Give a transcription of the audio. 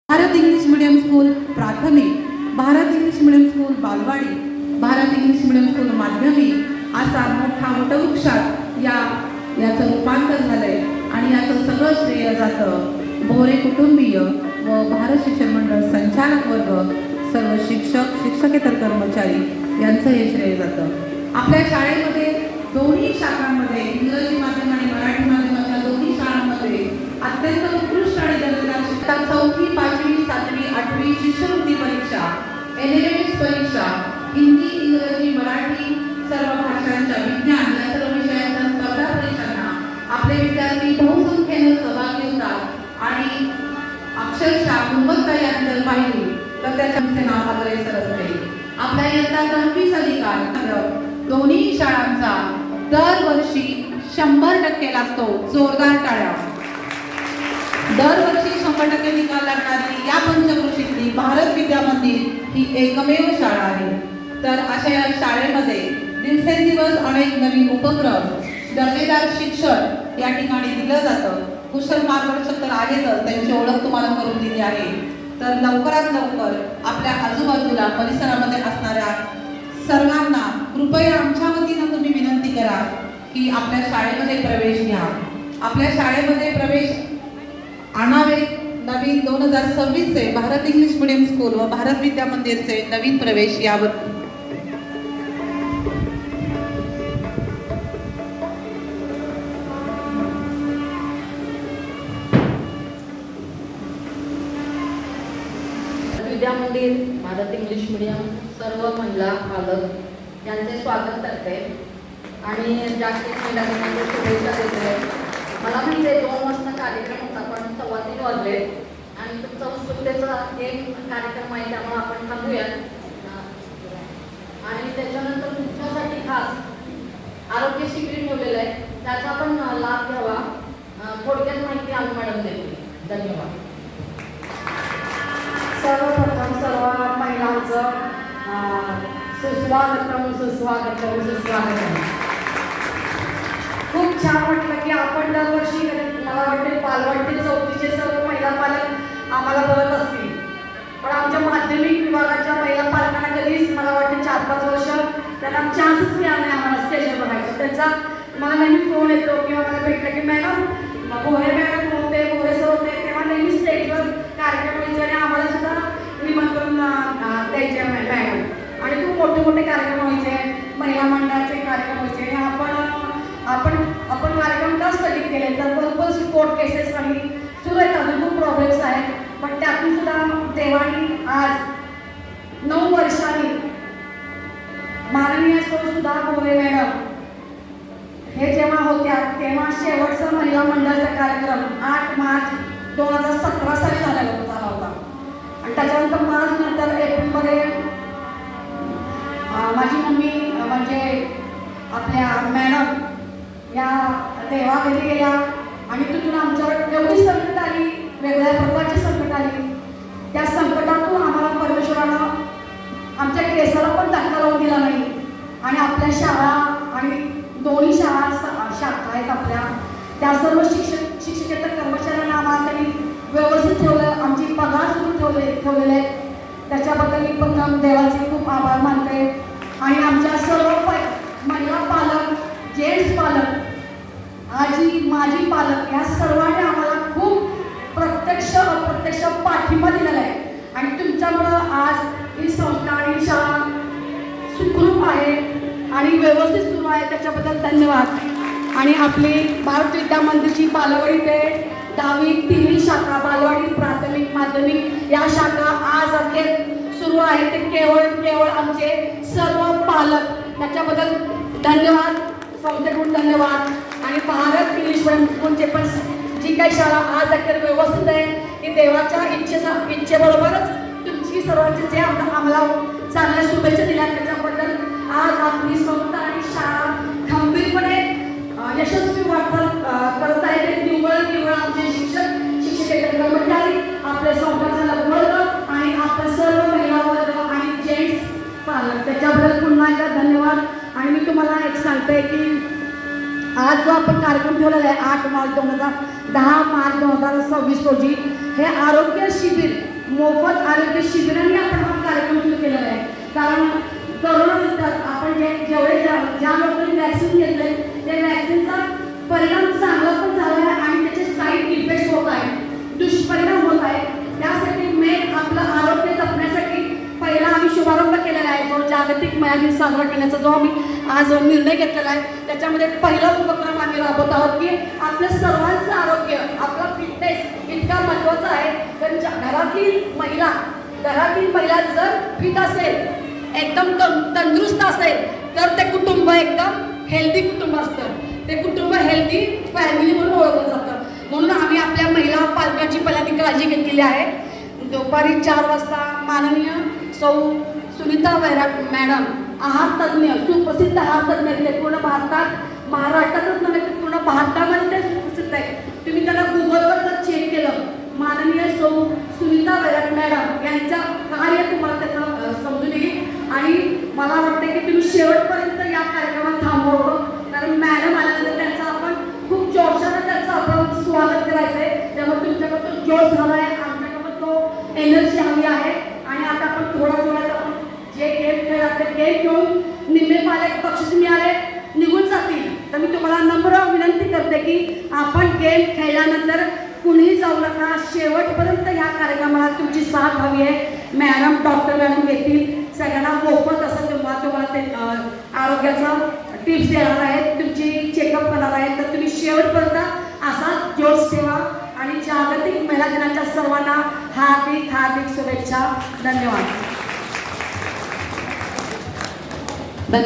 Bharat English medium school प्राथमिक, Bharat English medium school बालवाडी, Bharat English medium school माध्यमिक असा मोठा वटवृक्षात याचं रूपांतर झालंय आणि याचं सगळं श्रेय जातं बोरे कुटुंबीय व भारत शिक्षण मंडळ संचालक वर्ग, सर्व शिक्षक, शिक्षकेतर कर्मचारी यांचं हे श्रेय जातं. आपल्या शाळेमध्ये दोन्ही शाखांमध्ये इंग्रजी माध्यम आणि मराठी माध्यमाच्या दोन्ही शाळांमध्ये अत्यंत उत्कृष्ट आणि दर्जेदार शिक्षण 4वी, 5वी, 7वी, 8वी शिष्यवृत्ती परीक्षा, NLS परीक्षा, हिंदी, इंग्रजी, मराठी सर्व भाषांच्या विज्ञान या सर्व विषयांच्या स्पर्धा परीक्षांना आपले विद्यार्थी बहुसंख्येने सहभागी होतात आणि अक्षरशः गुणवत्ता याबद्दल पाहिली तर त्याच्याचे नाव अग्रेसर असते. आपल्या इयत्ता 10वीचा निकाल दोन्ही शाळांचा दरवर्षी 100% लागतो. जोरदार टाळ्या. दरवर्षी 100% निकाल लागणारी या पंचक्रोशीतली भारत विद्या मंदिर ही एकमेव शाळा आहे. तर अशा या शाळेमध्ये दिवसेंदिवस अनेक नवीन उपक्रम, दर्जेदार शिक्षण या ठिकाणी दिलं जातं. कुशल मार्गदर्शक तर आहेतच, त्यांची ओळख तुम्हाला करून दिली आहे. तर लवकरात लवकर आपल्या आजूबाजूला परिसरामध्ये असणाऱ्या सर्वांना कृपया आमच्या वतीनं तुम्ही विनंती करा की आपल्या शाळेमध्ये प्रवेश घ्या. आपल्या शाळेमध्ये प्रवेश आणावे. नवीन 2026चे भारत इंग्लिश मीडियम स्कूल व भारत विद्या मंदिरचे नवीन प्रवेश यावर विद्या मंदिर, भारत इंग्लिश मीडियम सर्व महिला पालक यांचे स्वागत करते आणि जागतिक महिला दिनाच्या शुभेच्छा देते. मला म्हणजे 2 वाजता कार्यक्रम होता पण 3:15 वाजले आणि तुमचा उत्सुकतेचा एक कार्यक्रम आहे त्यामुळे आपण थांबूयात. आणि त्याच्यानंतर तुमच्यासाठी खास आरोग्य शिबिर ठेवलेलं आहे, त्याचा पण लाभ घ्यावा. थोडक्यात माहिती आम्ही मॅडम देते. धन्यवाद. सर्वप्रथम सर्व महिलांचं सुस्वागतम. खूप छान वाटलं की आपण दरवर्षी मला वाटते बालवाडी 4थीचे सर्व महिला पालक आम्हाला बघत असतील, पण आमच्या माध्यमिक विभागाच्या महिला पालकांना कधीच मला वाटते 4-5 वर्ष त्यांना चान्सच मिळाला नाही आम्हाला स्टेजवर बघायचं. त्यांचा मला नेहमी फोन येतो किंवा मला भेटलं की मॅडम भोरे मॅडम होते, भोरे सर होते, तेव्हा नेहमी स्टेजवर कार्यक्रम व्हायचे आणि आम्हाला सुद्धा निमंत्रण द्यायचे मॅडम. आणि खूप मोठे मोठे कार्यक्रम व्हायचे, महिला मंडळाचे कार्यक्रम व्हायचे. आपण कार्यक्रम का स्थगित केले तर भरपूर कोर्ट केसेस आणि सुरू आहेत, अजून खूप प्रॉब्लेम्स आहेत. पण त्यातून सुद्धा देवानी आज 9 वर्षांनी माननीय सुधा भोरे मॅडम हे जेव्हा होत्या तेव्हा शेवटचा महिला मंडळाचा कार्यक्रम 8 मार्च 2017 साली झाला होता. आणि त्याच्यानंतर मार्च नंतर एप्रिलमध्ये माझी मम्मी म्हणजे आपल्या मॅडम या देवाघरी गेल्या आणि तिथून आमच्यावर एवढी संकट आली, वेगळ्या प्रकारची संकट आली. त्या संकटातून आम्हाला परमेश्वरानं आमच्या केसाला पण धक्का लावून दिला नाही आणि आपल्या शाळा आणि दोन्ही शाखा आहेत आपल्या, त्या सर्व शिक्षकेतर कर्मचाऱ्यांना आम्हाला त्यांनी व्यवस्थित ठेवलं. आमची पगार सुरू ठेवलेले आहेत, त्याच्याबद्दल मी पण देवाचे खूप आभार मानते. आणि आमच्या सर्व महिला पालक, जेंट्स पालक, आजी माजी पालक या सर्वांनी आम्हाला खूप प्रत्यक्ष अप्रत्यक्ष पाठिंबा दिलेला आहे. आणि तुमच्यामुळं आज ही संस्था आणि शाळा सुखरूप आहे आणि व्यवस्थित सुरू आहे, त्याच्याबद्दल धन्यवाद. आणि आपली भारत विद्या मंदिरची बालवाडी ते 10वी 3ही शाखा, बालवाडी प्राथमिक माध्यमिक या शाखा आज अखेर सुरू आहे. ते केवळ आमचे सर्व पालक, त्याच्याबद्दल धन्यवाद, संस्थेकडून धन्यवाद. आणि भारत इंग्लिश मीडियम स्कूलचे पण जी काही शाळा आज अखेर व्यवस्थित आहे ती देवाच्या इच्छेबरोबरच तुमची सर्वांची जे आम्हाला चांगल्या शुभेच्छा दिल्या त्याच्याबद्दल आज आपली संस्था आणि शाळा खंबीरपणे यशस्वी वाटचाल करत आहे. ते निव्वळ आमचे शिक्षकेतर कर्मचारी, आपल्या संस्थाचा वर्ग आणि आपल्या सर्व महिला वर्ग आणि जेंट्स पालक, त्याच्याबद्दल पुन्हा एकदा धन्यवाद. आणि मी तुम्हाला एक सांगते की आज जो आपण कार्यक्रम ठेवलेला आहे 8 मार्च 2026 रोजी हे आरोग्य शिबिर मोफत आरोग्य शिबिरांनी आपण हा कार्यक्रम सुरू केलेला आहे. कारण करोनानंतर आपण ज्या लोकांनी वॅक्सिन घेतले त्या वॅक्सिनचा परिणाम चांगला पण झाला आहे आणि त्याचे साईड इफेक्ट होत आहे, दुष्परिणाम होत आहे. त्यासाठी मेन आपलं आरोग्य जपण्यासाठी पहिला आम्ही शुभारंभ केलेला आहे. जो जागतिक महिला दिन साजरा करण्याचा जो आम्ही आज निर्णय घेतलेला आहे त्याच्यामध्ये पहिला उपक्रम आम्ही राबवत आहोत की आपलं सर्वांचं आरोग्य, आपला फिटनेस इतका महत्त्वाचा आहे. तर घरातील महिला जर फिट असेल, एकदम तंदुरुस्त असेल तर ते कुटुंब एकदम हेल्दी कुटुंब असतं. ते कुटुंब हेल्दी फॅमिली म्हणून ओळखलं जातं. म्हणून आम्ही आपल्या महिला पालकांची पहिल्यांदा काळजी घेतलेली आहे. दुपारी 4 वाजता माननीय सौ सुनीता वैराट मॅडम आहार तज्ज्ञ, सुप्रसिद्ध आहार तज्ज्ञ आहेत. ते पूर्ण भारतात, महाराष्ट्रातच नव्हे तर पूर्ण भारतामध्ये ते सुप्रसिद्ध आहे. तुम्ही त्याला गुगलवर जर चेक केलं, माननीय सौ सुनीता वैराट मॅडम यांचं कार्य तुम्हाला त्याचं समजून येईल. आणि मला वाटतं की तुम्ही शेवटपर्यंत या कार्यक्रमात थांबवलं, कारण मॅडम आल्यानंतर त्यांचं आपण खूप जोशानं त्यांचं आपण स्वागत करायचं आहे. त्यामुळे तुमच्याकडं तो जोश हवा आहे, आमच्याकडं तो एनर्जी हवी आहे. आणि आता आपण थोड्यात आपण जे गेम खेळात ते गेम खेळून निम्मे पालक बक्षीस मिळाले निघून जातील. तर मी तुम्हाला नम्र विनंती करते की आपण गेम खेळल्यानंतर कुणीही जाऊ नका, शेवटपर्यंत ह्या कार्यक्रमाला तुमची साथ हवी आहे. मॅडम, डॉक्टर मॅडम येतील, सगळ्यांना मोफत असं तुम्हाला ते आरोग्याचा टिप्स देणार आहेत, तुमची चेकअप करणार आहेत. तर तुम्ही शेवटपर्यंत असा जोश ठेवा. आणि जागतिक महिला दिनाच्या सर्वांना हार्दिक शुभेच्छा. धन्यवाद.